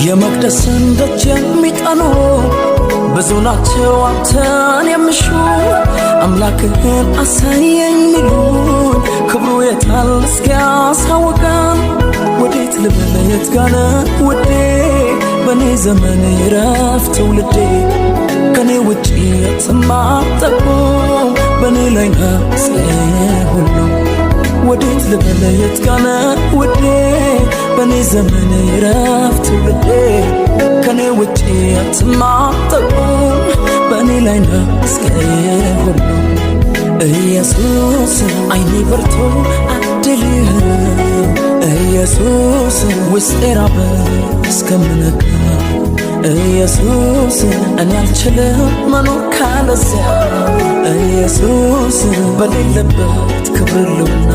የመቅደስን ደጅ የሚጠኑ ብዙ ናቸው አንተን የሚሹ አምላክህን አሳየኝ ሚሉን ክብሩ የታል እስኪያሳውቀን ወዴት ልበል የት ጋር ነህ ውዴ በኔ ዘመን ይረፍ ትውልዴ ከኔ ውጪ የትም አትጠጉም በኔ ላይ ነው ሁሉ ወዴት ልበል የት ጋር ነህ ውዴ በኔ ዘመን ይረፍ ትውልዴ ከኔ ውጪ የትም አትጠጉም በኔ ላይ ነው ሁሉ ኢየሱስ አይኔ በርቶ አድልህ ኢየሱስ ውስጤ ራበ እስከምነካ ኢየሱስ እኔ አልችልም መኖር ካለዚያ ኢየሱስ በሌለበት ክብር ልውና